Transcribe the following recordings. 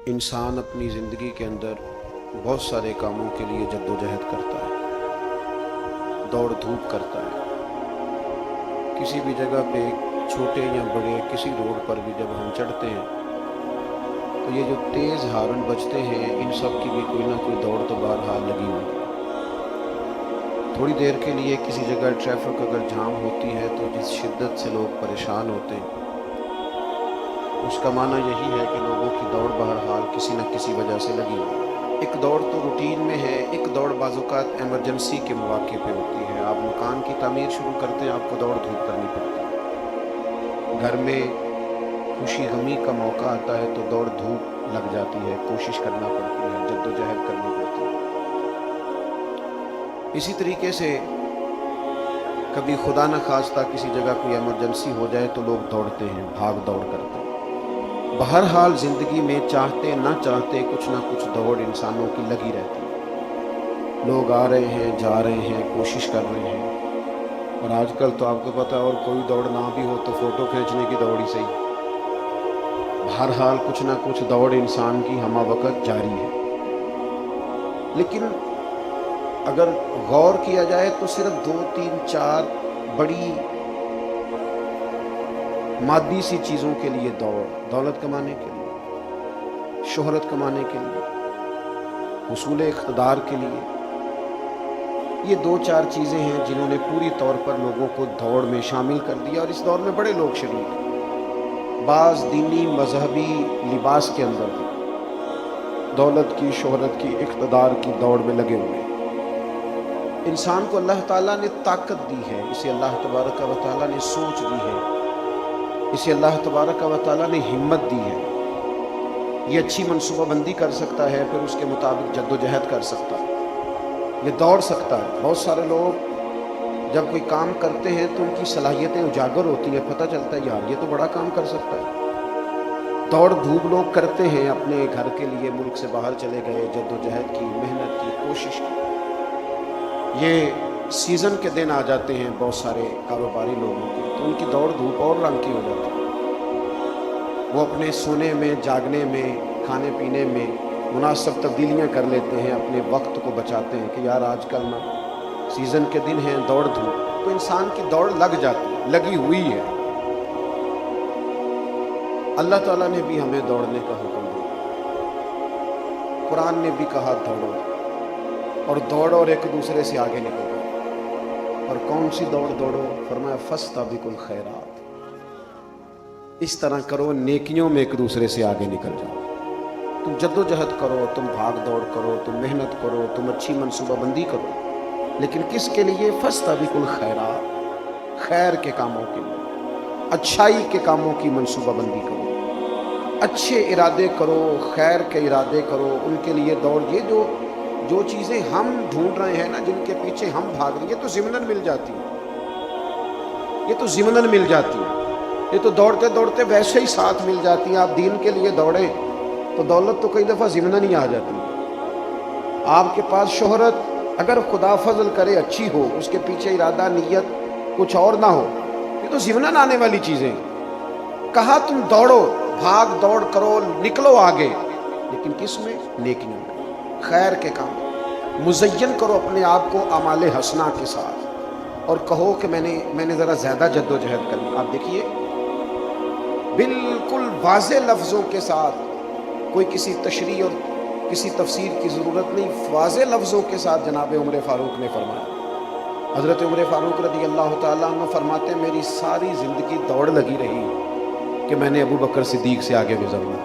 انسان اپنی زندگی کے اندر بہت سارے کاموں کے لیے جدوجہد کرتا ہے، دوڑ دھوپ کرتا ہے۔ کسی بھی جگہ پہ چھوٹے یا بڑے کسی روڈ پر بھی جب ہم چڑھتے ہیں تو یہ جو تیز ہارن بجتے ہیں، ان سب کی بھی کوئی نہ کوئی دوڑ تو بہرحال لگی ہوئی ہے۔ تھوڑی دیر کے لیے کسی جگہ ٹریفک اگر جام ہوتی ہے تو جس شدت سے لوگ پریشان ہوتے ہیں، اس کا معنی یہی ہے کہ لوگوں کی دوڑ بہرحال کسی نہ کسی وجہ سے لگی ہوئی ہے۔ ایک دوڑ تو روٹین میں ہے، ایک دوڑ بعض اوقات ایمرجنسی کے مواقع پہ ہوتی ہے۔ آپ مکان کی تعمیر شروع کرتے ہیں، آپ کو دوڑ دھوپ کرنی پڑتی ہے۔ گھر میں خوشی غمی کا موقع آتا ہے تو دوڑ دھوپ لگ جاتی ہے، کوشش کرنا پڑتی ہے، جدوجہد کرنی پڑتی ہے۔ اسی طریقے سے کبھی خدا نہ خواستہ کسی جگہ کوئی ایمرجنسی ہو جائے تو لوگ دوڑتے ہیں، بھاگ دوڑ کرتے ہیں۔ بہرحال زندگی میں چاہتے نہ چاہتے کچھ نہ کچھ دوڑ انسانوں کی لگی رہتی ہے۔ لوگ آ رہے ہیں، جا رہے ہیں، کوشش کر رہے ہیں، اور آج کل تو آپ کو پتہ ہے، اور کوئی دوڑ نہ بھی ہو تو فوٹو کھینچنے کی دوڑ ہی صحیح۔ بہرحال کچھ نہ کچھ دوڑ انسان کی ہمہ وقت جاری ہے۔ لیکن اگر غور کیا جائے تو صرف 2 3 4 بڑی مادی سی چیزوں کے لیے دوڑ، دولت کمانے کے لیے، شہرت کمانے کے لیے، حصول اقتدار کے لیے، یہ 2 4 چیزیں ہیں جنہوں نے پوری طور پر لوگوں کو دوڑ میں شامل کر دیا، اور اس دور میں بڑے لوگ شریک ہیں۔ بعض دینی مذہبی لباس کے اندر دولت کی، شہرت کی، اقتدار کی دوڑ میں لگے ہوئے ہیں۔ انسان کو اللہ تعالیٰ نے طاقت دی ہے، اسے اللہ تبارک و تعالیٰ نے سوچ دی ہے، اسے اللہ تبارک و تعالیٰ نے ہمت دی ہے۔ یہ اچھی منصوبہ بندی کر سکتا ہے، پھر اس کے مطابق جدوجہد کر سکتا ہے، یہ دوڑ سکتا ہے۔ بہت سارے لوگ جب کوئی کام کرتے ہیں تو ان کی صلاحیتیں اجاگر ہوتی ہیں، پتہ چلتا ہے یار یہ تو بڑا کام کر سکتا ہے۔ دوڑ دھوپ لوگ کرتے ہیں، اپنے گھر کے لیے ملک سے باہر چلے گئے، جدوجہد کی، محنت کی، کوشش کی۔ یہ سیزن کے دن آ جاتے ہیں بہت سارے کاروباری لوگوں کے، تو ان کی دوڑ دھوپ اور رنگ کی ہو جاتی ہے۔ وہ اپنے سونے میں، جاگنے میں، کھانے پینے میں مناسب تبدیلیاں کر لیتے ہیں، اپنے وقت کو بچاتے ہیں کہ یار آج کل نا سیزن کے دن ہیں، دوڑ دھوپ، تو انسان کی دوڑ لگ جاتی ہے، لگی ہوئی ہے۔ اللہ تعالیٰ نے بھی ہمیں دوڑنے کا حکم دیا، قرآن نے بھی کہا دوڑو، اور دوڑو اور ایک دوسرے سے آگے نکلو۔ اور کون سی دوڑ دوڑو؟ فرمایا فاستبقوا الخیرات، اس طرح کرو نیکیوں میں ایک دوسرے سے آگے نکل جاؤ۔ تم جدوجہد کرو، تم بھاگ دوڑ کرو، تم محنت کرو، تم اچھی منصوبہ بندی کرو، لیکن کس کے لیے؟ فاستبقوا الخیرات، خیر کے کاموں کے لیے، اچھائی کے کاموں کی منصوبہ بندی کرو، اچھے ارادے کرو، خیر کے ارادے کرو، ان کے لیے دوڑ۔ یہ جو چیزیں ہم ڈھونڈ رہے ہیں نا، جن کے پیچھے ہم بھاگ رہے ہیں، یہ تو ضمناً مل جاتی ہیں، یہ تو ضمناً مل جاتی ہیں، یہ تو دوڑتے دوڑتے ویسے ہی ساتھ مل جاتی ہیں۔ آپ دین کے لیے دوڑیں تو دولت تو کئی دفعہ ضمناً ہی آ جاتی ہے۔ آپ کے پاس شہرت اگر خدا فضل کرے اچھی ہو، اس کے پیچھے ارادہ نیت کچھ اور نہ ہو، یہ تو ضمناً آنے والی چیزیں ہیں۔ کہا تم دوڑو، بھاگ دوڑ کرو، نکلو آگے، لیکن کس میں؟ نیکیوں میں، خیر کے کام۔ مزین کرو اپنے آپ کو اعمال حسنہ کے ساتھ، اور کہو کہ میں نے ذرا زیادہ جدوجہد کرنی۔ آپ دیکھیے بالکل واضح لفظوں کے ساتھ، کوئی کسی تشریح اور کسی تفسیر کی ضرورت نہیں، واضح لفظوں کے ساتھ جناب عمر فاروق نے فرمایا۔ حضرت عمر فاروق رضی اللہ تعالیٰ عنہ فرماتے میری ساری زندگی دوڑ لگی رہی کہ میں نے ابو بکر صدیق سے آگے گزرنا،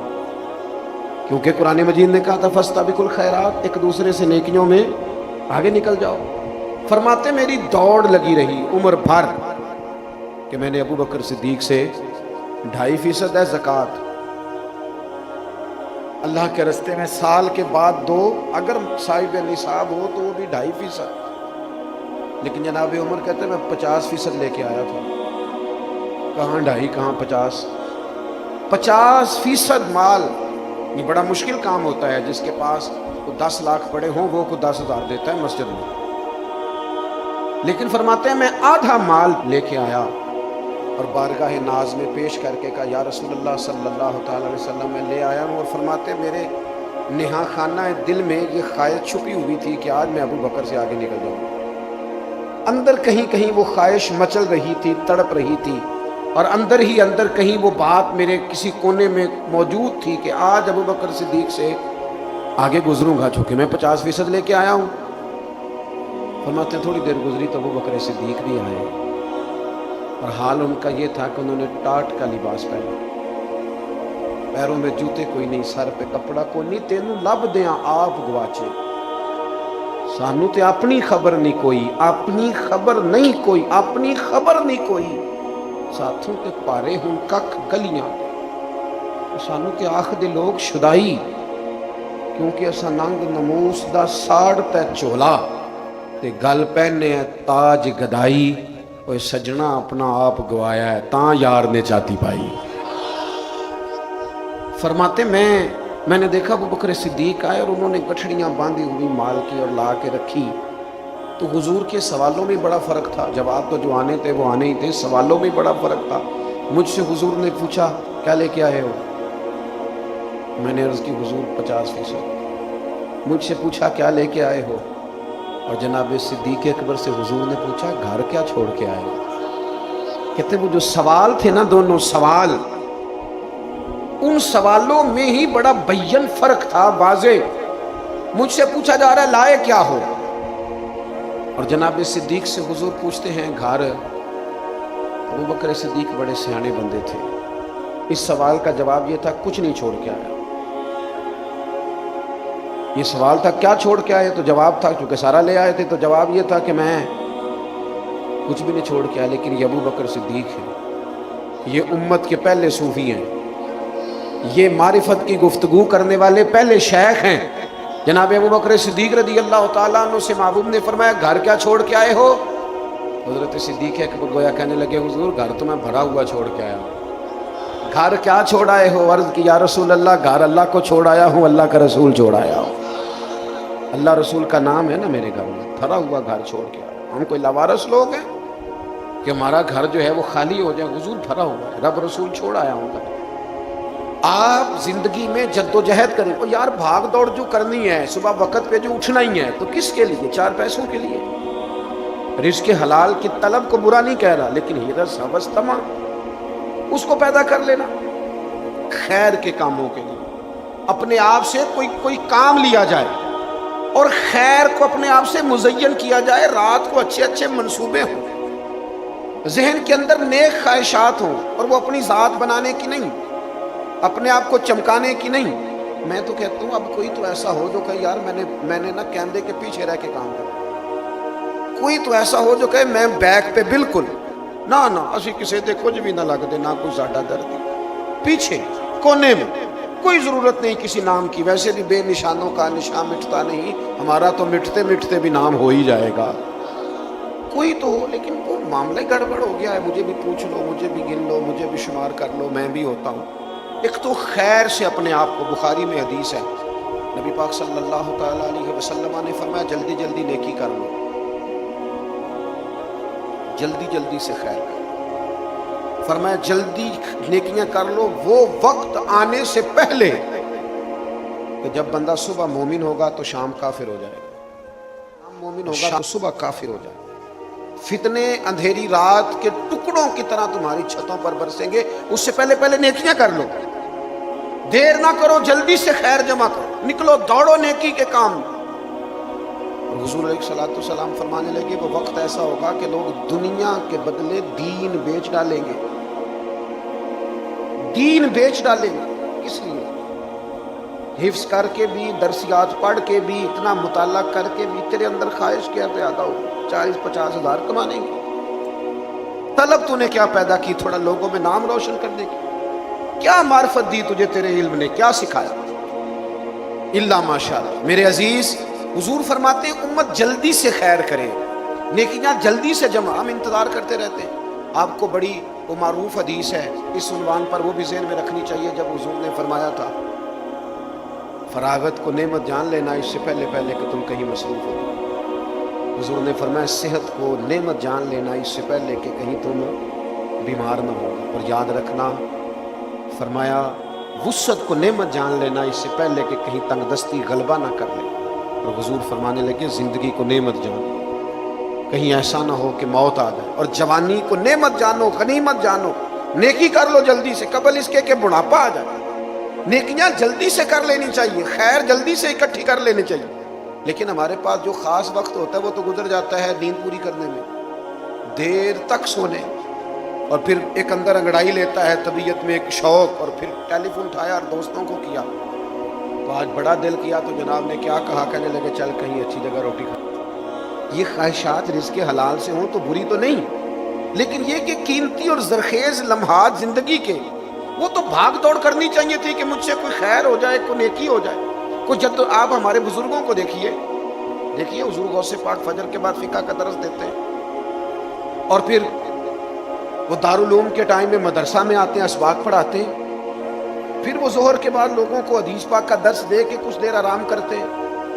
کیونکہ قرآن مجید نے کہا تھا فاستبقوا الخیرات، ایک دوسرے سے نیکیوں میں آگے نکل جاؤ۔ فرماتے میری دوڑ لگی رہی عمر بھر کہ میں نے ابو بکر صدیق سے 2.5% ہے زکوٰۃ اللہ کے رستے میں، سال کے بعد 2، اگر صاحب نصاب ہو تو وہ بھی 2.5%، لیکن جناب عمر کہتے ہیں میں 50% لے کے آیا تھا۔ کہاں 2.5 کہاں 50، 50% مال۔ یہ بڑا مشکل کام ہوتا ہے، جس کے پاس 10 لاکھ پڑے ہوں وہ کو 10,000 دیتا ہے مسجد میں، لیکن فرماتے ہیں میں آدھا مال لے کے آیا اور بارگاہ ناز میں پیش کر کے کہا یا رسول اللہ صلی اللہ تعالیٰ علیہ وسلم میں لے آیا ہوں، اور فرماتے میرے نہا خانہ دل میں یہ خواہش چھپی ہوئی تھی کہ آج میں ابو بکر سے آگے نکل جاؤں۔ اندر کہیں کہیں وہ خواہش مچل رہی تھی، تڑپ رہی تھی، اور اندر ہی اندر کہیں وہ بات میرے کسی کونے میں موجود تھی کہ آج ابو بکر صدیق سے آگے گزروں گا، چونکہ میں 50% لے کے آیا ہوں۔ فرماتے ہیں تھوڑی دیر گزری تو ابو بکر صدیق بھی آئے، اور حال ان کا یہ تھا کہ انہوں نے ٹاٹ کا لباس پہنا، پیروں میں جوتے کوئی نہیں، سر پہ کپڑا کوئی نہیں، تینوں لب دیاں آپ گواچے، سانو تے اپنی خبر نہیں کوئی، اپنی خبر نہیں کوئی، اپنی خبر نہیں کوئی، ساتھوں تے پارے ہوں کک گلیاں، سانو تے آخ دے لوگ شدائی، کیونکہ اسا ننگ نموس دا ساڑ تے چولا تے گل پہنے تاج گدائی، اوے سجنا اپنا آپ گوایا ہے تاں یار نے چاتی پائی۔ فرماتے میں نے دیکھا ابو بکر صدیق آئے اور انہوں نے گٹھڑیاں باندھی ہوئی مال کی اور لا کے رکھی، تو حضور کے سوالوں میں بڑا فرق تھا، جواب تو جو آنے تھے وہ آنے ہی تھے، سوالوں میں بڑا فرق تھا۔ مجھ سے حضور نے پوچھا کیا لے کے آئے ہو؟ میں نے عرض کی حضور 50%۔ مجھ سے پوچھا کیا لے کے آئے ہو؟ اور جناب صدیق اکبر سے حضور نے پوچھا گھر کیا چھوڑ کے آئے ہو؟ کہتے وہ جو سوال تھے نا، دونوں سوال، ان سوالوں میں ہی بڑا بین فرق تھا، واضح۔ مجھ سے پوچھا جا رہا ہے لائے کیا ہو، اور جناب صدیق سے حضور پوچھتے ہیں گھر۔ ابو بکر صدیق بڑے سیانے بندے تھے، اس سوال کا جواب یہ تھا کچھ نہیں چھوڑ کے آیا۔ یہ سوال تھا کیا چھوڑ کے آئے، تو جواب تھا چونکہ سارا لے آئے تھے تو جواب یہ تھا کہ میں کچھ بھی نہیں چھوڑ کے آیا۔ لیکن یہ ابو بکر صدیق ہیں، یہ امت کے پہلے صوفی ہیں، یہ معرفت کی گفتگو کرنے والے پہلے شیخ ہیں۔ جناب ابو بکر صدیق رضی اللہ تعالیٰ عنہ سے محبوب نے فرمایا گھر کیا چھوڑ کے آئے ہو؟ حضرت صدیق اکبر گویا کہنے لگے حضور گھر تو میں بھرا ہوا چھوڑ کے آیا ہوں۔ گھر کیا چھوڑ آئے ہو؟ عرض کی یا رسول اللہ گھر اللہ کو چھوڑ آیا ہوں، اللہ کا رسول چھوڑ آیا ہوں، اللہ رسول کا نام ہے نا میرے گھر میں، بھرا ہوا گھر چھوڑ کے آیا ہوں۔ ہم کوئی لاوارث لوگ ہیں کہ ہمارا گھر جو ہے وہ خالی ہو جائے؟ حضور بھرا ہوا ہے، رب رسول چھوڑ آیا ہوں گھر۔ آپ زندگی میں جد و جہد کریں، اور یار بھاگ دوڑ جو کرنی ہے، صبح وقت پہ جو اٹھنا ہی ہے، تو کس کے لیے؟ 4 پیسوں کے لیے۔ رزق حلال کی طلب کو برا نہیں کہہ رہا، لیکن حرص ہوس طمع اس کو پیدا کر لینا خیر کے کاموں کے لیے۔ اپنے آپ سے کوئی کام لیا جائے اور خیر کو اپنے آپ سے مزین کیا جائے، رات کو اچھے اچھے منصوبے ہوں، ذہن کے اندر نیک خواہشات ہوں، اور وہ اپنی ذات بنانے کی نہیں، اپنے آپ کو چمکانے کی نہیں۔ میں تو کہتا ہوں اب کوئی تو ایسا ہو جو کہے یار میں نے نا کیمرے کے پیچھے رہ کے کام کرا، کوئی تو ایسا ہو جو کہے میں بیک پہ بالکل نہ اسی کسی دے کچھ بھی نہ لگتے، نہ کوئی ساڈا درد، پیچھے کونے میں، کوئی ضرورت نہیں کسی نام کی، ویسے بھی بے نشانوں کا نشان مٹتا نہیں، ہمارا تو مٹتے مٹتے بھی نام ہو ہی جائے گا۔ کوئی تو ہو، لیکن وہ معاملہ ہی گڑبڑ ہو گیا ہے، مجھے بھی پوچھ لو، مجھے بھی گن لو، مجھے بھی شمار کر لو، میں بھی ہوتا ہوں۔ ایک تو خیر سے اپنے آپ کو، بخاری میں حدیث ہے، نبی پاک صلی اللہ تعالیٰ علیہ وسلم نے فرمایا جلدی جلدی نیکی کر لو، جلدی جلدی سے خیر کر، فرمایا جلدی نیکیاں کر لو وہ وقت آنے سے پہلے کہ جب بندہ صبح مومن ہوگا تو شام کافر ہو جائے گا، شام مومن ہوگا تو صبح کافر ہو جائے گا۔ فتنے اندھیری رات کے ٹکڑوں کی طرح تمہاری چھتوں پر برسیں گے، اس سے پہلے نیکیاں کر لو، دیر نہ کرو، جلدی سے خیر جمع کرو، نکلو دوڑو نیکی کے کام۔ اور حضور علیہ الصلوۃ والسلام فرمانے لگے وہ وقت ایسا ہوگا کہ لوگ دنیا کے بدلے دین بیچ ڈالیں گے، دین بیچ ڈالیں گے۔ کس لیے؟ حفظ کر کے بھی، درسیات پڑھ کے بھی، اتنا مطالعہ کر کے بھی تیرے اندر خواہش کیا پیدا ہو 40-50 ہزار کمانے کی، طلب تو نے کیا پیدا کی؟ تھوڑا لوگوں میں نام روشن کرنے کی۔ کیا معرفت دی تجھے تیرے علم نے؟ کیا سکھایا؟ الا ماشاءاللہ۔ میرے عزیز، حضور فرماتے ہیں امت جلدی سے خیر کرے، نیکیاں جلدی سے جمع، ہم انتظار کرتے رہتے ہیں۔ آپ کو بڑی وہ معروف حدیث ہے، اس عنوان پر وہ بھی ذہن میں رکھنی چاہیے، جب حضور نے فرمایا تھا فراغت کو نعمت جان لینا اس سے پہلے کہ تم کہیں مصروف ہو۔ حضور نے فرمایا صحت کو نعمت جان لینا اس سے پہلے کہ کہیں تم بیمار نہ ہوگا. اور یاد رکھنا فرمایا وسعت کو نعمت جان لینا اس سے پہلے کہ کہیں تنگ دستی غلبہ نہ کر لے. اور حضور فرمانے لگے زندگی کو نعمت جانو, کہیں ایسا نہ ہو کہ موت آ جائے. اور جوانی کو نعمت جانو, غنیمت جانو, نیکی کر لو جلدی سے قبل اس کے کہ بڑھاپا آ جائے. نیکیاں جلدی سے کر لینی چاہیے, خیر جلدی سے اکٹھی کر لینی چاہیے. لیکن ہمارے پاس جو خاص وقت ہوتا ہے وہ تو گزر جاتا ہے نیند پوری کرنے میں, دیر تک سونے, اور پھر ایک اندر انگڑائی لیتا ہے طبیعت میں ایک شوق, اور پھر ٹیلی فون اٹھایا اور دوستوں کو کیا. تو آج بڑا دل کیا تو جناب نے کیا کہا, کہنے لگے چل کہیں اچھی جگہ روٹی کھا. یہ خواہشات رزق حلال سے ہوں تو بری تو نہیں, لیکن یہ کہ قیمتی اور زرخیز لمحات زندگی کے وہ تو بھاگ دوڑ کرنی چاہیے تھی کہ مجھ سے کوئی خیر ہو جائے, کوئی نیکی ہو جائے, کوئی جد. آپ ہمارے بزرگوں کو دیکھیے حضور غوث پاک فجر کے بعد فقہ کا درس دیتے ہیں, اور پھر وہ دارالعلوم کے ٹائم میں مدرسہ میں آتے ہیں, اسباق پڑھاتے ہیں. پھر وہ ظہر کے بعد لوگوں کو حدیث پاک کا درس دے کے کچھ دیر آرام کرتے ہیں.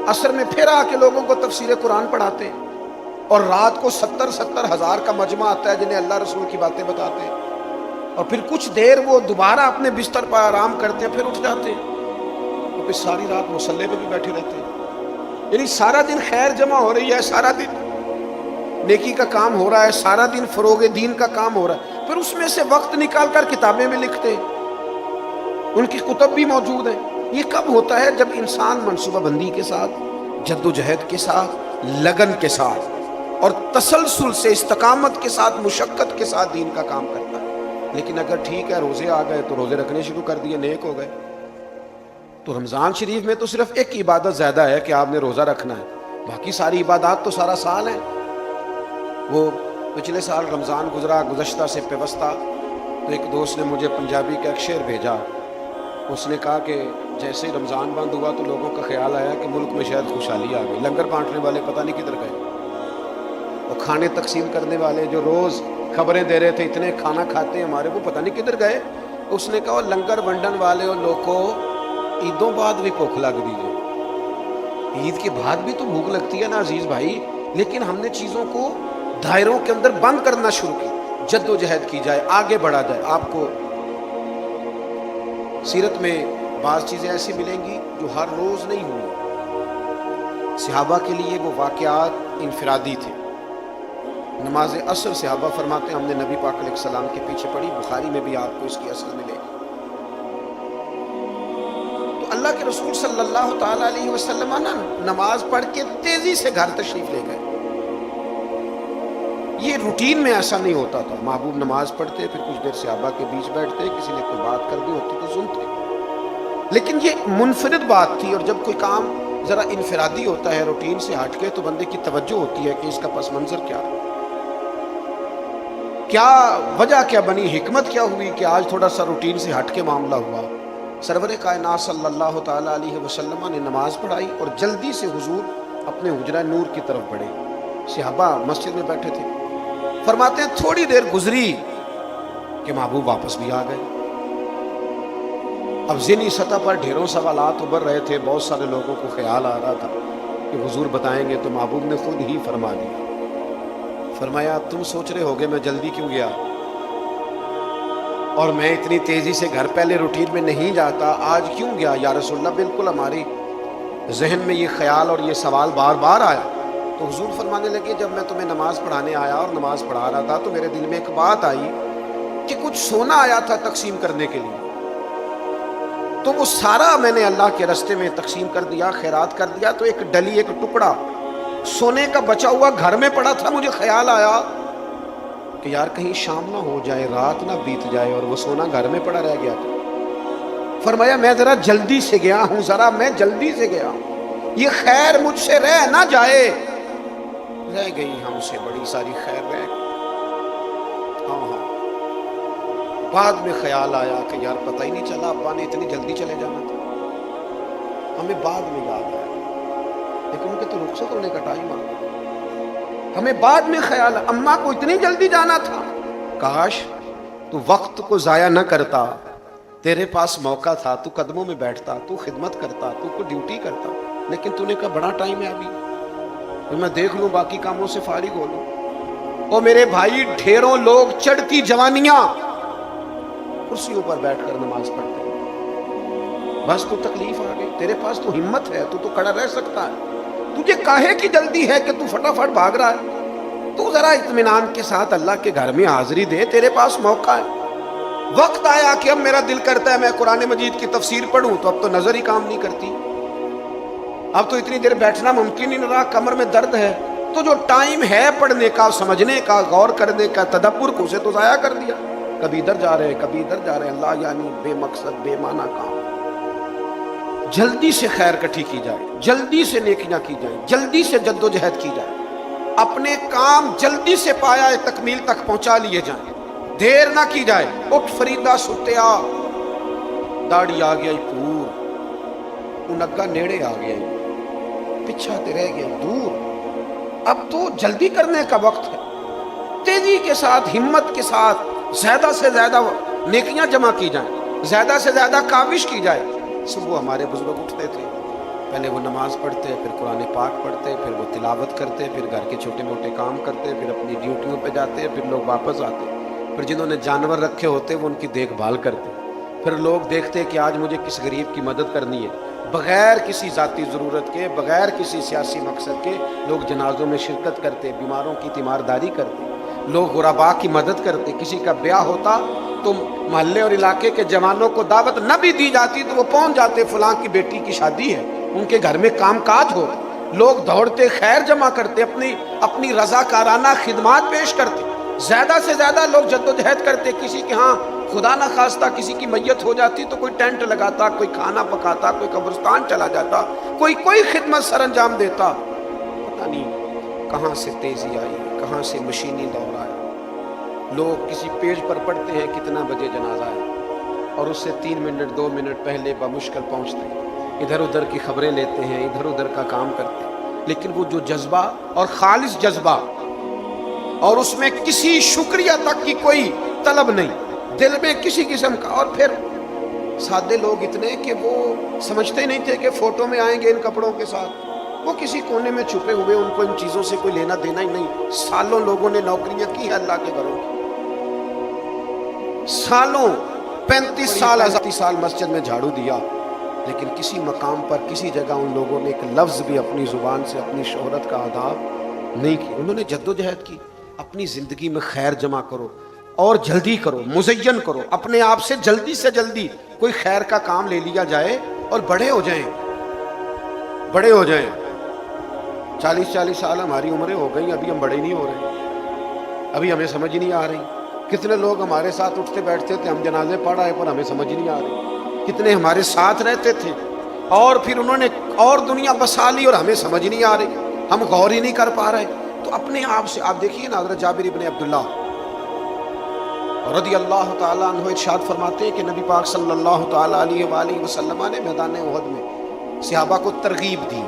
عصر میں پھر آ کے لوگوں کو تفسیر قرآن پڑھاتے ہیں, اور رات کو 70 ہزار کا مجمع آتا ہے جنہیں اللہ رسول کی باتیں بتاتے ہیں. اور پھر کچھ دیر وہ دوبارہ اپنے بستر پر آرام کرتے ہیں, پھر اٹھ جاتے ہیں, اور پھر ساری رات مصلے پہ بھی بیٹھے رہتے ہیں. یعنی سارا دن خیر جمع ہو رہی ہے, سارا دن نیکی کا کام ہو رہا ہے, سارا دن فروغ دین کا کام ہو رہا ہے. پھر اس میں سے وقت نکال کر کتابیں میں لکھتے ہیں, ان کی کتب بھی موجود ہیں. یہ کب ہوتا ہے؟ جب انسان منصوبہ بندی کے ساتھ, جد و جہد کے ساتھ, لگن کے ساتھ اور تسلسل سے, استقامت کے ساتھ, مشقت کے ساتھ دین کا کام کرتا ہے. لیکن اگر ٹھیک ہے روزے آ گئے تو روزے رکھنے شروع کر دیے, نیک ہو گئے. تو رمضان شریف میں تو صرف ایک عبادت زیادہ ہے کہ آپ نے روزہ رکھنا ہے, باقی ساری عبادات تو سارا سال ہے. وہ پچھلے سال رمضان گزرا, گزشتہ سے پیوستہ, تو ایک دوست نے مجھے پنجابی کا ایک شعر بھیجا. اس نے کہا کہ جیسے ہی رمضان بند ہوا تو لوگوں کا خیال آیا کہ ملک میں شاید خوشحالی آ گئی. لنگر بانٹنے والے پتہ نہیں کدھر گئے, اور کھانے تقسیم کرنے والے جو روز خبریں دے رہے تھے اتنے کھانا کھاتے ہیں ہمارے, وہ پتہ نہیں کدھر گئے. اس نے کہا لنگر ونڈن والے اور لوگوں عیدوں بعد بھی بھوک لگ دیجیے, عید کے بعد بھی تو بھوک لگتی ہے نا عزیز بھائی. لیکن ہم نے چیزوں کو دائروں کے اندر بند کرنا شروع کی. جد و جہد کی جائے, آگے بڑھا جائے. آپ کو سیرت میں بعض چیزیں ایسی ملیں گی جو ہر روز نہیں ہوئی. صحابہ کے لیے وہ واقعات انفرادی تھے. نماز عصر صحابہ فرماتے ہیں ہم نے نبی پاک علیہ السلام کے پیچھے پڑھی, بخاری میں بھی آپ کو اس کی اصل ملے گی. تو اللہ کے رسول صلی اللہ تعالی علیہ وسلم نماز پڑھ کے تیزی سے گھر تشریف لے گئے. یہ روٹین میں ایسا نہیں ہوتا تھا. محبوب نماز پڑھتے, پھر کچھ دیر صحابہ کے بیچ بیٹھتے, کسی نے کوئی بات کر دی ہوتی تو سنتے. لیکن یہ منفرد بات تھی, اور جب کوئی کام ذرا انفرادی ہوتا ہے, روٹین سے ہٹ کے, تو بندے کی توجہ ہوتی ہے کہ اس کا پس منظر کیا ہے, کیا وجہ کیا بنی, حکمت کیا ہوئی کہ آج تھوڑا سا روٹین سے ہٹ کے معاملہ ہوا. سرور کائنات صلی اللہ تعالی علیہ وسلم نے نماز پڑھائی اور جلدی سے حضور اپنے حجرہ نور کی طرف بڑھے. صحابہ مسجد میں بیٹھے تھے. فرماتے ہیں تھوڑی دیر گزری کہ محبوب واپس بھی آ گئے. اب ذہنی سطح پر ڈھیروں سوالات ابھر رہے تھے. بہت سارے لوگوں کو خیال آ رہا تھا کہ حضور بتائیں گے, تو محبوب نے خود ہی فرما دیا. فرمایا تم سوچ رہے ہوگے میں جلدی کیوں گیا, اور میں اتنی تیزی سے گھر پہلے روٹین میں نہیں جاتا, آج کیوں گیا یا رسول اللہ؟ بالکل ہماری ذہن میں یہ خیال اور یہ سوال بار بار آیا. تو حضور فرمانے لگے جب میں تمہیں نماز پڑھانے آیا اور نماز پڑھا رہا تھا تو میرے دل میں ایک بات آئی کہ کچھ سونا آیا تھا تقسیم کرنے کے لیے, تو وہ سارا میں نے اللہ کے راستے میں تقسیم کر دیا, خیرات کر دیا. تو ایک ڈلی, ایک ٹکڑا سونے کا بچا ہوا گھر میں پڑا تھا. مجھے خیال آیا کہ یار کہیں شام نہ ہو جائے, رات نہ بیت جائے اور وہ سونا گھر میں پڑا رہ گیا تھا. فرمایا میں ذرا جلدی سے گیا ہوں, ذرا میں جلدی سے گیا ہوں, یہ خیر مجھ سے رہ نہ جائے. رہ گئی ہم سے بڑی ساری خیر رہ گئی. ہاں بعد میں خیال آیا کہ یار پتہ ہی نہیں چلا ابا نے اتنی جلدی چلے جانا تھا. ہمیں بعد میں یاد آیا, لیکن ان کے تو رخصت ہونے کا ٹائم آ گیا. ہمیں بعد میں خیال, اماں کو اتنی جلدی جانا تھا. کاش تو وقت کو ضائع نہ کرتا, تیرے پاس موقع تھا, تو قدموں میں بیٹھتا, تو خدمت کرتا, تو کو ڈیوٹی کرتا. لیکن تو نے کہا بڑا ٹائم ہے ابھی, میں دیکھ لوں باقی کاموں سے فارغ ہو لوں. او میرے بھائی ڈھیروں لوگ چڑھتی جوانیاں کرسیوں پر بیٹھ کر نماز پڑھتے ہیں، بس تو تکلیف آ گئی، تیرے پاس تو ہمت ہے، تو کھڑا رہ سکتا ہے، تجھے کاہے کی جلدی ہے کہ تو فٹافٹ بھاگ رہا ہے؟ تو ذرا اطمینان کے ساتھ اللہ کے گھر میں حاضری دے، تیرے پاس موقع ہے۔ وقت آیا کہ اب میرا دل کرتا ہے میں قرآن مجید کی تفسیر پڑھوں، تو اب تو نظر ہی کام نہیں کرتی، اب تو اتنی دیر بیٹھنا ممکن ہی نہیں رہا، کمر میں درد ہے، تو جو ٹائم ہے پڑھنے کا، سمجھنے کا، غور کرنے کا، تدبر کو، اسے تو ضائع کر دیا، کبھی ادھر جا رہے کبھی ادھر جا رہے، اللہ یعنی بے مقصد بے معنی کام۔ جلدی سے خیر کٹھی کی جائے، جلدی سے نیکیاں کی جائیں، جلدی سے جد و جہد کی جائے، اپنے کام جلدی سے پایا تکمیل تک پہنچا لیے جائیں، دیر نہ کی جائے۔ اٹھ فریدا ستیا، داڑھی آ گیا پور، انگا نیڑے آ گیا، پیچھا تے رہ گیا دور، اب تو جلدی کرنے کا وقت ہے، تیزی کے ساتھ ہمت کے ساتھ زیادہ سے زیادہ نیکیاں جمع کی جائیں، زیادہ سے زیادہ کاوش کی جائے۔ صبح ہمارے بزرگ اٹھتے تھے، پہلے وہ نماز پڑھتے، پھر قرآن پاک پڑھتے، پھر وہ تلاوت کرتے، پھر گھر کے چھوٹے موٹے کام کرتے، پھر اپنی ڈیوٹیوں پہ جاتے، پھر لوگ واپس آتے، پھر جنہوں نے جانور رکھے ہوتے وہ ان کی دیکھ بھال کرتے، پھر لوگ دیکھتے کہ آج مجھے کس غریب کی مدد کرنی ہے، بغیر کسی ذاتی ضرورت کے، بغیر کسی سیاسی مقصد کے لوگ جنازوں میں شرکت کرتے، بیماروں کی تیمارداری کرتے، لوگ غرباء کی مدد کرتے، کسی کا بیاہ ہوتا تو محلے اور علاقے کے جوانوں کو دعوت نہ بھی دی جاتی تو وہ پہنچ جاتے، فلاں کی بیٹی کی شادی ہے، ان کے گھر میں کام کاج ہو، لوگ دوڑتے خیر جمع کرتے، اپنی رضاکارانہ خدمات پیش کرتے، زیادہ سے زیادہ لوگ جد و جہد کرتے، کسی کے ہاں خدا نہ خواستہ کسی کی میت ہو جاتی تو کوئی ٹینٹ لگاتا، کوئی کھانا پکاتا، کوئی قبرستان چلا جاتا، کوئی خدمت سر انجام دیتا۔ پتہ نہیں کہاں سے تیزی آئی، کہاں سے مشینی دور آیا، لوگ کسی پیج پر پڑھتے ہیں کتنا بجے جنازہ ہے، اور اس سے 3 منٹ 2 منٹ پہلے بمشکل پہنچتے ہیں، ادھر ادھر کی خبریں لیتے ہیں، ادھر ادھر کا کام کرتے ہیں، لیکن وہ جو جذبہ اور خالص جذبہ اور اس میں کسی شکریہ تک کی کوئی طلب نہیں، دل میں کسی قسم کا، اور پھر سادے لوگ اتنے کہ وہ سمجھتے نہیں تھے کہ فوٹو میں آئیں گے ان کپڑوں کے ساتھ، وہ کسی کونے میں چھپے ہوئے، ان کو ان چیزوں سے کوئی لینا دینا ہی نہیں۔ سالوں لوگوں نے نوکریاں کی ہیں اللہ کے گھروں کی، سالوں 35 سال 30 سال مسجد میں جھاڑو دیا، لیکن کسی مقام پر کسی جگہ ان لوگوں نے ایک لفظ بھی اپنی زبان سے اپنی شہرت کا آداب نہیں کی۔ انہوں نے جد و جہد کی، اپنی زندگی میں خیر جمع کرو اور جلدی کرو، مزین کرو اپنے آپ سے جلدی کوئی خیر کا کام لے لیا جائے اور بڑے ہو جائیں 40 سال ہماری عمریں ہو گئی، ابھی ہم بڑے نہیں ہو رہے، ابھی ہمیں سمجھ نہیں آ رہی۔ کتنے لوگ ہمارے ساتھ اٹھتے بیٹھتے تھے، ہم جنازے پڑھ آئے پر ہمیں سمجھ نہیں آ رہی، کتنے ہمارے ساتھ رہتے تھے اور پھر انہوں نے اور دنیا بسا لی اور ہمیں سمجھ نہیں آ رہی، ہم غور ہی نہیں کر پا رہے۔ تو اپنے آپ سے آپ دیکھیے نا، حضرت جابر ابن عبداللہ رضی اللہ تعالیٰ عنہ ارشاد فرماتے ہیں کہ نبی پاک صلی اللہ تعالیٰ علیہ وآلہ وسلم نے میدان احد میں صحابہ کو ترغیب دی،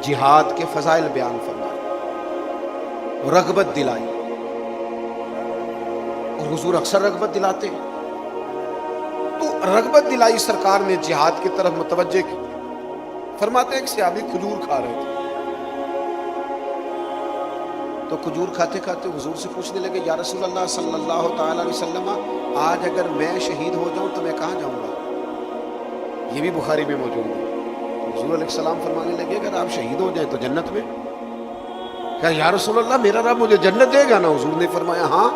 جہاد کے فضائل بیان فرمائے، رغبت دلائی، اور حضور اکثر رغبت دلاتے ہیں، تو رغبت دلائی سرکار نے جہاد کی طرف متوجہ کی۔ فرماتے ہیں کہ صحابی کھجور کھا رہے تھے، تو کھجور کھاتے کھاتے حضور سے پوچھنے لگے، یا رسول اللہ صلی اللہ تعالیٰ علیہ وسلم، آج اگر میں شہید ہو جاؤں تو میں کہاں جاؤں گا؟ یہ بھی بخاری میں موجود ہے۔ حضور علیہ السلام فرمانے لگے، اگر آپ شہید ہو جائیں تو جنت میں۔ کہا یا رسول اللہ میرا رب مجھے جنت دے گا نا؟ حضور نے فرمایا ہاں۔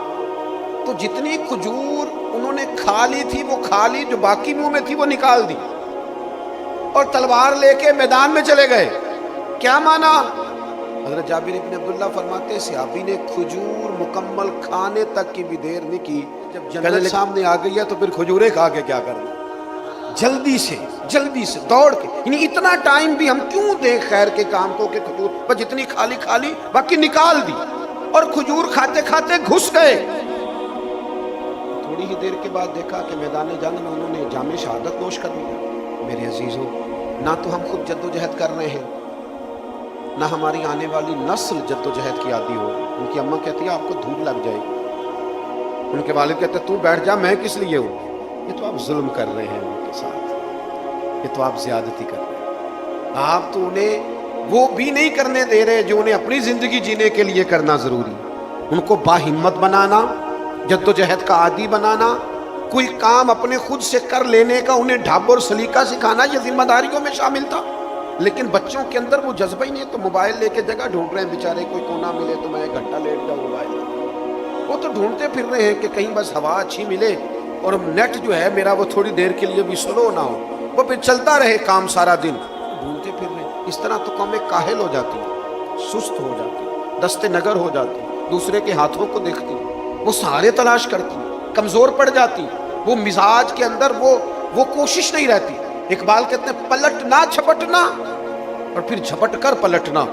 تو جتنی کھجور انہوں نے کھا لی تھی وہ کھا لی، جو باقی منہ میں تھی وہ نکال دی، اور تلوار لے کے میدان میں چلے گئے۔ کیا مانا؟ حضرت جابر ابن عبداللہ فرماتے ہیں صحابی نے کھجور مکمل کھانے تک کی بھی دیر نہیں کی، جب جنت سامنے آ گئی ہے تو پھر کھجوریں کھا کے کیا کرنا، جلدی سے دوڑ کے، یعنی اتنا ٹائم بھی ہم کیوں دیں خیر کے کام کو کہ کھجور پر جتنی کھا لی باقی نکال دی، اور کھجور کھاتے کھاتے گھس گئے۔ تھوڑی ہی دیر کے بعد دیکھا کہ میدان جنگ میں انہوں نے جام شہادت نوش کر لیا۔ میرے عزیزوں، نہ تو ہم خود جد و جہد کر رہے ہیں، نہ ہماری آنے والی نسل جد و جہد کی عادی ہو۔ ان کی اماں کہتی ہے آپ کو دھوپ لگ جائے گی، ان کے والد کہتے ہیں تو بیٹھ جا، میں کس لیے ہوں؟ یہ تو آپ ظلم کر رہے ہیں ان کے ساتھ، یہ تو آپ زیادتی کر رہے ہیں، آپ تو انہیں وہ بھی نہیں کرنے دے رہے جو انہیں اپنی زندگی جینے کے لیے کرنا ضروری۔ ان کو باہمت بنانا، جدوجہد کا عادی بنانا، کوئی کام اپنے خود سے کر لینے کا انہیں ڈھب اور سلیقہ سکھانا، یہ ذمہ داریوں میں شامل تھا۔ لیکن بچوں کے اندر وہ جذبہ ہی نہیں ہے، تو موبائل لے کے جگہ ڈھونڈ رہے ہیں بیچارے، کوئی کونا ملے تو میں 1 گھنٹہ لیٹ جاؤں موبائل۔ وہ تو ڈھونڈتے پھر رہے ہیں کہ کہیں بس ہوا اچھی ملے اور نیٹ جو ہے میرا وہ تھوڑی دیر کے لیے بھی سلو نہ ہو، وہ پھر چلتا رہے کام سارا دن، ڈھونڈتے پھر رہے ہیں۔ اس طرح تو قومیں کاہل ہو جاتی، سست ہو جاتی، دست نگر ہو جاتی، دوسرے کے ہاتھوں کو دیکھتی، وہ سہارے تلاش کرتی، کمزور پڑ جاتی، وہ مزاج کے اندر وہ کوشش نہیں رہتی۔ اقبال کہتے ہیں پلٹنا جھپٹنا اور پھر جھپٹ کر پلٹنا،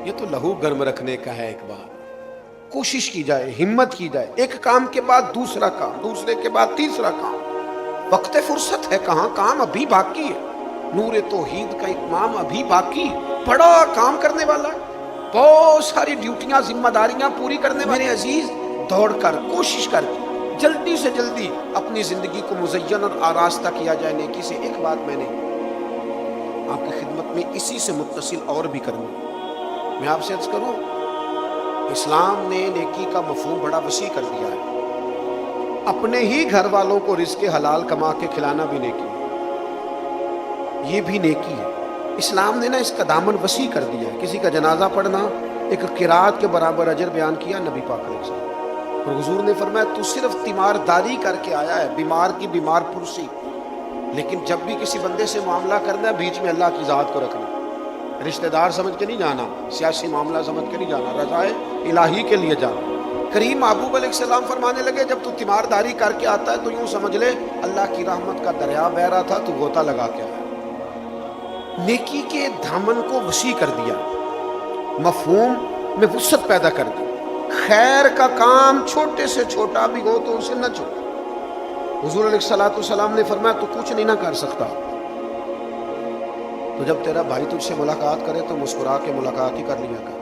یہ تو لہو گرم رکھنے کا ہے۔ اقبال کوشش کی جائے، ہمت کی جائے، ایک کام کے بعد دوسرا کام، دوسرے کے بعد تیسرا کام۔ وقت فرصت ہے کہاں، کام ابھی باقی ہے، نور توحید کا اتمام ابھی باقی، بڑا کام کرنے والا ہے، بہت ساری ڈیوٹیاں ذمہ داریاں پوری کرنے والے۔ میرے عزیز، دوڑ کر کوشش کر جلدی سے جلدی اپنی زندگی کو مزین اور آراستہ کیا جائے نیکی سے۔ ایک بات میں نے آپ کی خدمت میں اسی سے متصل اور بھی کروں، میں آپ سے عرض کروں، اسلام نے نیکی کا مفہوم بڑا وسیع کر دیا ہے۔ اپنے ہی گھر والوں کو رزق حلال کما کے کھلانا بھی نیکی ہے، یہ بھی نیکی ہے۔ اسلام نے اس کا دامن وسیع کر دیا ہے۔ کسی کا جنازہ پڑھنا ایک قرات کے برابر اجر بیان کیا نبی پاک علیہ السلام، اور حضور نے فرمایا تو صرف تیمارداری کر کے آیا ہے، بیمار کی بیمار پرسی، لیکن جب بھی کسی بندے سے معاملہ کرنا ہے بیچ میں اللہ کی ذات کو رکھنا، رشتہ دار سمجھ کے نہیں جانا، سیاسی معاملہ سمجھ کے نہیں جانا، رضائے الہی کے لیے جانا۔ کریم محبوب علیہ السلام فرمانے لگے جب تو تیمارداری کر کے آتا ہے تو یوں سمجھ لے اللہ کی رحمت کا دریا بہ رہا تھا، تو غوطہ لگا کے آیا۔ نیکی کے دامن کو وسیع کر دیا، مفہوم میں وسعت پیدا کر دی۔ خیر کا کام چھوٹے سے چھوٹا بھی ہو تو اسے نہ چھوڑ۔ حضور علیہ السلام نے فرمایا تو کچھ نہیں نہ کر سکتا، تو جب تیرا بھائی تجھ سے ملاقات کرے تو مسکرا کے ملاقات ہی کر لیا کر۔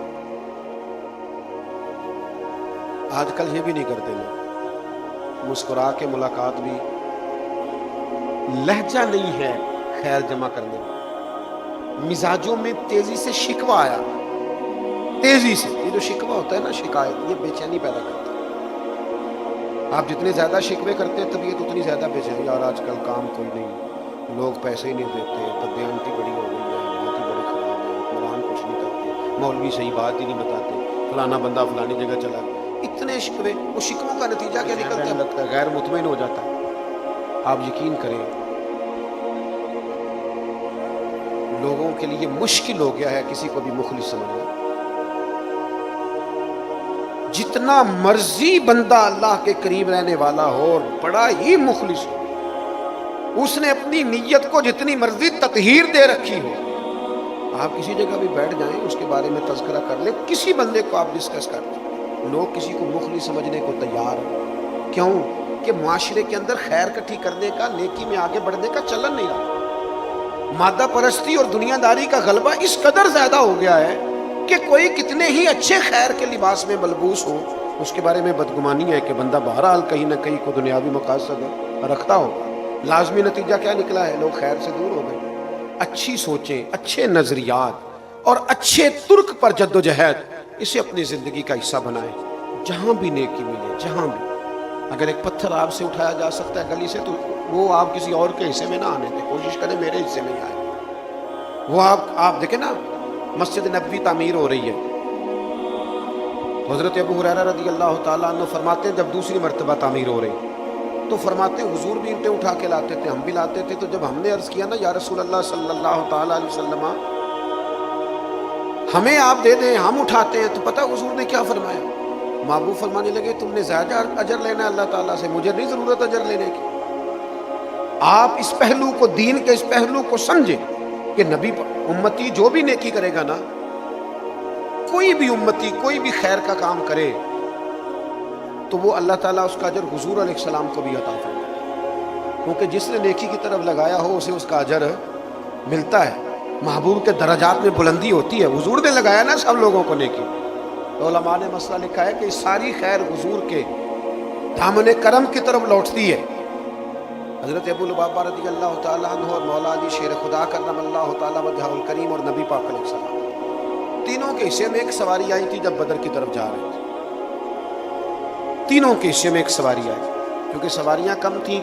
آج کل یہ بھی نہیں کرتے لوگ، مسکرا کے ملاقات بھی، لہجہ نہیں ہے خیر جمع کرنے کا۔ مزاجوں میں تیزی سے شکوہ آیا، تیزی سے یہ جو شکوہ ہوتا ہے نا، شکایت، یہ بے چینی پیدا کرتا ہے۔ آپ جتنے زیادہ شکوے کرتے ہیں طبیعت اتنی زیادہ بے چینی، یار آج کل کام کوئی نہیں، لوگ پیسے ہی نہیں دیتے، بددیانتی بڑی ہو گئی ہے، بات ہی بڑے خراب ہے، قرآن کچھ نہیں کرتے، مولوی صحیح بات ہی نہیں بتاتے، فلانا بندہ فلانی جگہ چلا گیا، اتنے شکوے۔ وہ شکووں کا نتیجہ کیا نکلتا ہے؟ لگتا ہے غیر مطمئن ہو جاتا ہے۔ آپ یقین کریں لوگوں کے لیے مشکل ہو گیا ہے کسی کو بھی مخلص سمجھنا۔ جتنا مرضی بندہ اللہ کے قریب رہنے والا ہو اور بڑا ہی مخلص ہو، اس نے اپنی نیت کو جتنی مرضی تطہیر دے رکھی ہو، آپ کسی جگہ بھی بیٹھ جائیں اس کے بارے میں تذکرہ کر لیں، کسی بندے کو آپ ڈسکس کر لیں، لوگ کسی کو مخلص سمجھنے کو تیار ہیں۔ کیوں کہ معاشرے کے اندر خیر کٹھی کرنے کا، نیکی میں آگے بڑھنے کا چلن نہیں رہا۔ مادہ پرستی اور دنیا داری کا غلبہ اس قدر زیادہ ہو گیا ہے کہ کوئی کتنے ہی اچھے خیر کے لباس میں ملبوس ہو، اس کے بارے میں بدگمانی ہے کہ بندہ بہرحال کہیں نہ کہیں کو دنیاوی مقاصد رکھتا ہو۔ لازمی نتیجہ کیا نکلا ہے؟ لوگ خیر سے دور ہو گئے۔ اچھی سوچیں، اچھے نظریات اور اچھے ترک پر جد و جہد، اسے اپنی زندگی کا حصہ بنائیں۔ جہاں بھی نیکی ملے، جہاں بھی، اگر ایک پتھر آپ سے اٹھایا جا سکتا ہے گلی سے تو وہ آپ کسی اور کے حصے میں نہ آنے دیں، کوشش کریں میرے حصے میں ہی آئے۔ وہ آپ دیکھیں نا، مسجد نبوی تعمیر ہو رہی ہے، حضرت ابو ہریرہ رضی اللہ تعالیٰ عنہ فرماتے ہیں جب دوسری مرتبہ تعمیر ہو رہی تو فرماتے ہیں حضور بھی اینٹیں اٹھا کے لاتے تھے، ہم بھی لاتے تھے، تو جب ہم نے عرض کیا نا یا رسول اللہ صلی اللہ تعالیٰ علیہ وسلم ہمیں آپ دے دیں، ہم اٹھاتے ہیں، تو پتہ حضور نے کیا فرمایا؟ محبوب فرمانے لگے تم نے زیادہ اجر لینا ہے اللہ تعالیٰ سے، مجھے نہیں ضرورت اجر لینے کی۔ آپ اس پہلو کو، دین کے اس پہلو کو سمجھیں کہ نبی امتی جو بھی نیکی کرے گا نا، کوئی بھی امتی کوئی بھی خیر کا کام کرے تو وہ اللہ تعالیٰ اس کا اجر حضور علیہ السلام کو بھی عطا فرمائے، کیونکہ جس نے نیکی کی طرف لگایا ہو اسے اس کا اجر ملتا ہے۔ محبوب کے درجات میں بلندی ہوتی ہے، حضور نے لگایا نا سب لوگوں کو نیکی، تو علماء نے مسئلہ لکھا ہے کہ ساری خیر حضور کے دامن کرم کی طرف لوٹتی ہے۔ حضرت ابو لبابہ رضی اللہ تعالیٰ عنہ اور مولا علی شیر خدا کرم اللہ تعالیٰ وجہہ الکریم اور نبی پاک علیہ السلام، تینوں کے حصے میں ایک سواری آئی تھی جب بدر کی طرف جا رہے تھے۔ تینوں کے حصے میں ایک سواری آئی، کیونکہ سواریاں کم تھیں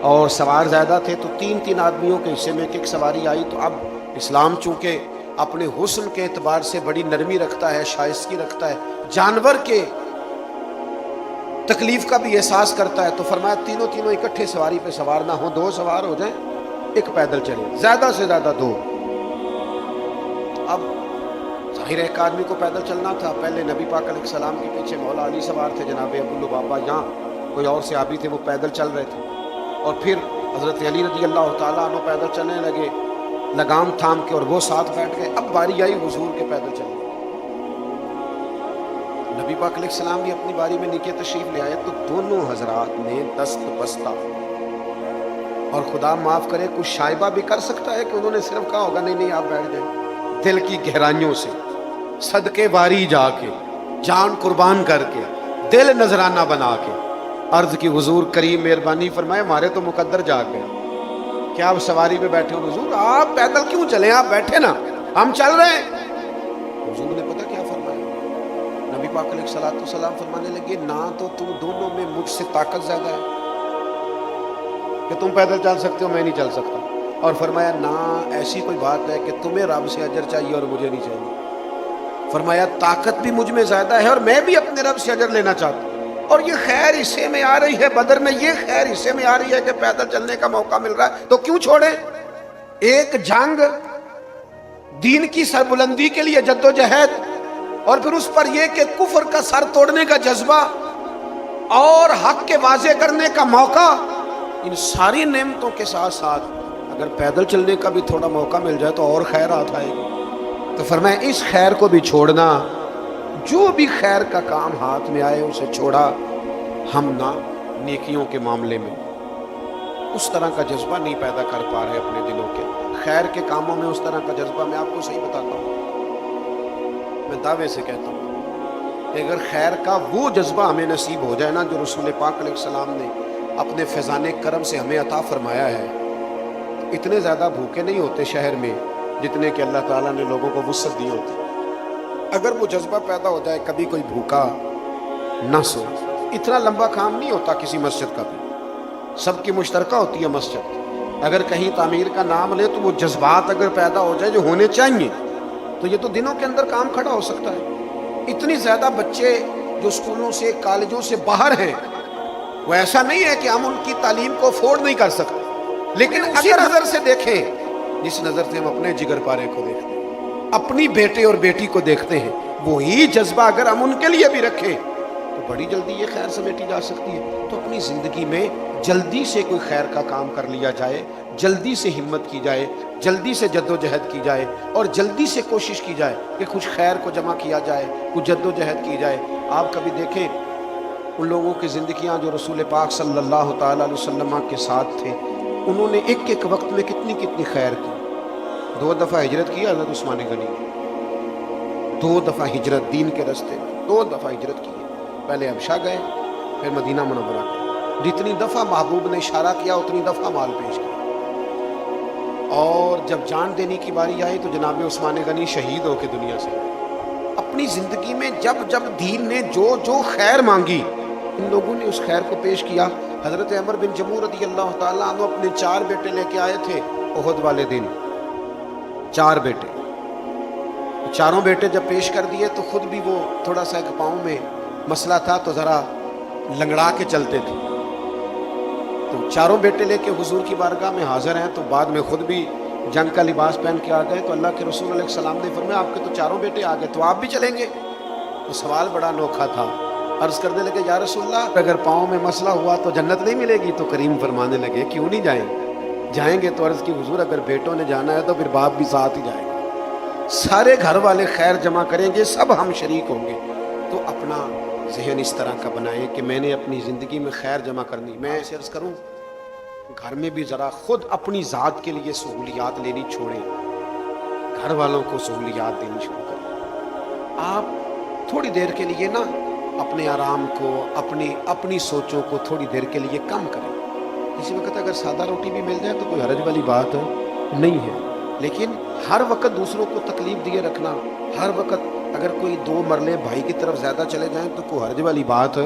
اور سوار زیادہ تھے تو تین تین آدمیوں کے حصے میں ایک سواری آئی۔ تو اب اسلام چونکہ اپنے حسن کے اعتبار سے بڑی نرمی رکھتا ہے، شائستگی رکھتا ہے، جانور کے تکلیف کا بھی احساس کرتا ہے، تو فرمایا تینوں اکٹھے سواری پہ سوار نہ ہوں، دو سوار ہو جائیں، ایک پیدل چلے، زیادہ سے زیادہ دو۔ اب ظاہر ایک آدمی کو پیدل چلنا تھا، پہلے نبی پاک علیہ السلام کے پیچھے مولا علی سوار تھے، جناب ابو لبابہ یہاں کوئی اور صحابی تھے وہ پیدل چل رہے تھے، اور پھر حضرت علی رضی اللہ تعالیٰ عنہ پیدل چلنے لگے لگام تھام کے، اور وہ ساتھ بیٹھ گئے۔ اب باری آئی حضور کے پیدل چلنے، نبی پاک علیہ السلام بھی اپنی باری میں نیچے تشریف لے آئے، تو دونوں حضرات نے دست بستہ، اور خدا معاف کرے کچھ شائبہ بھی کر سکتا ہے کہ انہوں نے صرف کہا ہوگا نہیں آپ بیٹھ جائیں، دل کی گہرائیوں سے صدقے باری جا کے، جان قربان کر کے، دل نذرانہ بنا کے عرض کی حضور کریم مہربانی فرمائے، ہمارے تو مقدر جاگ گیا، کیا آپ سواری پہ بیٹھے ہو؟ حضور آپ پیدل کیوں چلیں، آپ بیٹھے نا، ہم چل رہے ہیں۔ حضور نے پتہ کیا فرمایا؟ نبی پاک علیہ السلام فرمانے لگے نہ تو تم دونوں میں مجھ سے طاقت زیادہ ہے کہ تم پیدل چل سکتے ہو، میں نہیں چل سکتا، اور فرمایا نہ ایسی کوئی بات ہے کہ تمہیں رب سے اجر چاہیے اور مجھے نہیں چاہیے، فرمایا طاقت بھی مجھ میں زیادہ ہے اور میں بھی اپنے رب سے اجر لینا چاہتا ہوں، اور یہ خیر حصے میں آ رہی ہے، بدر میں یہ خیر حصے میں آ رہی ہے کہ پیدل چلنے کا موقع مل رہا ہے، تو کیوں چھوڑیں؟ ایک جنگ دین کی سربلندی کے لیے جدوجہد، اور پھر اس پر یہ کہ کفر کا سر توڑنے کا جذبہ اور حق کے واضح کرنے کا موقع، ان ساری نعمتوں کے ساتھ ساتھ اگر پیدل چلنے کا بھی تھوڑا موقع مل جائے تو اور خیرات آئے گی۔ تو فرمایا اس خیر کو بھی چھوڑنا، جو بھی خیر کا کام ہاتھ میں آئے اسے چھوڑا، ہم نہ نیکیوں کے معاملے میں اس طرح کا جذبہ نہیں پیدا کر پا رہے اپنے دلوں کے، خیر کے کاموں میں اس طرح کا جذبہ، میں آپ کو صحیح بتاتا ہوں، میں دعوے سے کہتا ہوں کہ اگر خیر کا وہ جذبہ ہمیں نصیب ہو جائے نا جو رسول پاک علیہ السلام نے اپنے فیضان کرم سے ہمیں عطا فرمایا ہے، اتنے زیادہ بھوکے نہیں ہوتے شہر میں جتنے کہ اللہ تعالیٰ نے لوگوں کو وسعت دی ہوتی۔ اگر وہ جذبہ پیدا ہو جائے کبھی کوئی بھوکا نہ سو، اتنا لمبا کام نہیں ہوتا کسی مسجد کا بھی، سب کی مشترکہ ہوتی ہے مسجد، اگر کہیں تعمیر کا نام لے تو وہ جذبات اگر پیدا ہو جائے جو ہونے چاہیے تو یہ تو دنوں کے اندر کام کھڑا ہو سکتا ہے۔ اتنی زیادہ بچے جو اسکولوں سے کالجوں سے باہر ہیں، وہ ایسا نہیں ہے کہ ہم ان کی تعلیم کو افورڈ نہیں کر سکتے، لیکن اگر نظر سے دیکھیں جس نظر سے ہم اپنے جگر پارے کو دیکھتے ہیں، اپنی بیٹے اور بیٹی کو دیکھتے ہیں، وہی جذبہ اگر ہم ان کے لیے بھی رکھیں تو بڑی جلدی یہ خیر سمیٹی جا سکتی ہے۔ تو اپنی زندگی میں جلدی سے کوئی خیر کا کام کر لیا جائے، جلدی سے ہمت کی جائے، جلدی سے جد و جہد کی جائے، اور جلدی سے کوشش کی جائے کہ کچھ خیر کو جمع کیا جائے، کچھ جد و جہد کی جائے۔ آپ کبھی دیکھیں ان لوگوں کی زندگیاں جو رسول پاک صلی اللہ تعالیٰ علیہ وسلم کے ساتھ تھے، انہوں نے ایک ایک وقت میں کتنی خیر کی۔ 2 دفعہ ہجرت کی حضرت عثمان غنی، 2 دفعہ ہجرت دین کے راستے میں، 2 دفعہ ہجرت کی، پہلے حبشہ گئے پھر مدینہ منورہ گئے، جتنی دفعہ محبوب نے اشارہ کیا اتنی دفعہ مال پیش کیا، اور جب جان دینے کی باری آئی تو جناب عثمان غنی شہید ہو کے دنیا سے۔ اپنی زندگی میں جب جب دین نے جو خیر مانگی ان لوگوں نے اس خیر کو پیش کیا۔ حضرت عمر بن جموع رضی اللہ تعالیٰ عنہ اپنے 4 بیٹے لے کے آئے تھے احد والے دن، 4 بیٹے، چاروں بیٹے جب پیش کر دیے تو خود بھی وہ تھوڑا سا ایک پاؤں میں مسئلہ تھا تو ذرا لنگڑا کے چلتے تھے، تو چاروں بیٹے لے کے حضور کی بارگاہ میں حاضر ہیں، تو بعد میں خود بھی جنگ کا لباس پہن کے آ گئے، تو اللہ کے رسول علیہ السلام نے فرمایا آپ کے تو 4 بیٹے آ گئے تو آپ بھی چلیں گے؟ تو سوال بڑا انوکھا تھا، عرض کرنے لگے یا رسول اللہ اگر پاؤں میں مسئلہ ہوا تو جنت نہیں ملے گی؟ تو کریم فرمانے لگے کیوں نہیں جائیں گے؟ تو عرض کی حضور اگر بیٹوں نے جانا ہے تو پھر باپ بھی ساتھ ہی جائے گا، سارے گھر والے خیر جمع کریں گے، سب ہم شریک ہوں گے۔ تو اپنا ذہن اس طرح کا بنائیں کہ میں نے اپنی زندگی میں خیر جمع کرنی۔ میں ایسے عرض کروں گھر میں بھی ذرا خود اپنی ذات کے لیے سہولیات لینی چھوڑیں، گھر والوں کو سہولیات دینی شروع کریں۔ آپ تھوڑی دیر کے لیے نا اپنے آرام کو، اپنی سوچوں کو تھوڑی دیر کے لیے کم کریں۔ کسی وقت اگر سادہ روٹی بھی مل جائے تو کوئی حرج والی بات نہیں ہے، لیکن ہر وقت دوسروں کو تکلیف دیے رکھنا، ہر وقت اگر کوئی 2 مرلے بھائی کی طرف زیادہ چلے جائیں تو کوئی حرج والی بات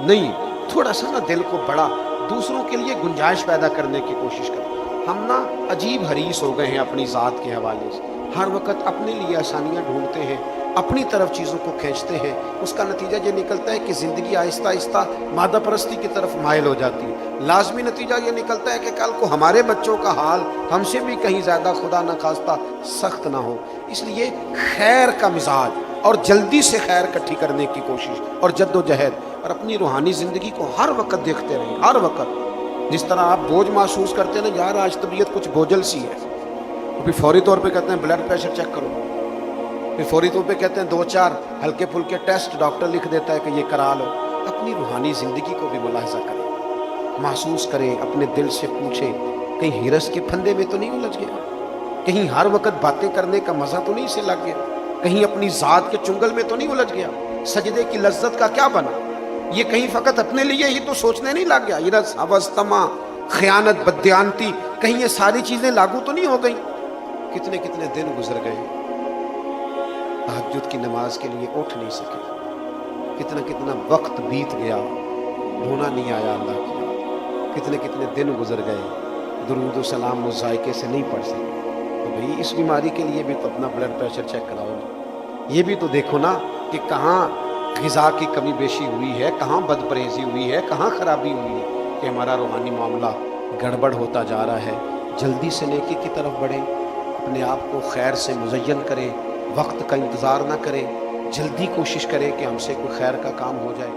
نہیں، تھوڑا سا نا دل کو بڑا، دوسروں کے لیے گنجائش پیدا کرنے کی کوشش کریں۔ ہم نا عجیب حریص ہو گئے ہیں اپنی ذات کے حوالے سے، ہر وقت اپنے لیے آسانیاں ڈھونڈتے ہیں، اپنی طرف چیزوں کو کھینچتے ہیں۔ اس کا نتیجہ یہ نکلتا ہے کہ زندگی آہستہ آہستہ مادہ پرستی کی طرف مائل ہو جاتی ہے۔ لازمی نتیجہ یہ نکلتا ہے کہ کل کو ہمارے بچوں کا حال ہم سے بھی کہیں زیادہ خدا نہ خواستہ سخت نہ ہو۔ اس لیے خیر کا مزاج اور جلدی سے خیر اکٹھی کرنے کی کوشش اور جد و جہد، اور اپنی روحانی زندگی کو ہر وقت دیکھتے رہیں، ہر وقت۔ جس طرح آپ بوجھ محسوس کرتے ہیں نا، یار آج طبیعت کچھ بوجھل سی ہے، پھر فوری طور پہ کہتے ہیں بلڈ پریشر چیک کرو، پھر فوری طور پہ کہتے ہیں 2-4 ہلکے پھلکے ٹیسٹ ڈاکٹر لکھ دیتا ہے کہ یہ کرا لو۔ اپنی روحانی زندگی کو بھی ملاحظہ کریں، محسوس کریں، اپنے دل سے پوچھیں کہیں ہرس کے پھندے میں تو نہیں الجھ گیا، کہیں ہر وقت باتیں کرنے کا مزہ تو نہیں سے لگ گیا، کہیں اپنی ذات کے چنگل میں تو نہیں الجھ گیا، سجدے کی لذت کا کیا بنا، یہ کہیں فقط اپنے لیے ہی تو سوچنے نہیں لگ گیا، ہرس، ہوس، طمع، خیانت، بددیانتی، کہیں یہ ساری چیزیں لاگو تو نہیں ہو گئیں۔ کتنے کتنے دن گزر گئے، تہجد کی نماز کے لیے اٹھ نہیں سکے، کتنا کتنا وقت بیت گیا، رونا نہیں آیا اللہ کی یاد، کتنے کتنے دن گزر گئے، درود و سلام مذائقے سے نہیں پڑھ سکے۔ تو بھئی اس بیماری کے لیے بھی تو اپنا بلڈ پریشر چیک کراؤ، یہ بھی تو دیکھو نا کہ کہاں غذا کی کمی بیشی ہوئی ہے، کہاں بد پرہیزی ہوئی ہے، کہاں خرابی ہوئی ہے کہ ہمارا روحانی معاملہ گڑبڑ ہوتا جا رہا ہے۔ جلدی سے نیکی کی طرف بڑھیں، اپنے آپ کو خیر سے مزین کریں، وقت کا انتظار نہ کریں، جلدی کوشش کریں کہ ہم سے کوئی خیر کا کام ہو جائے۔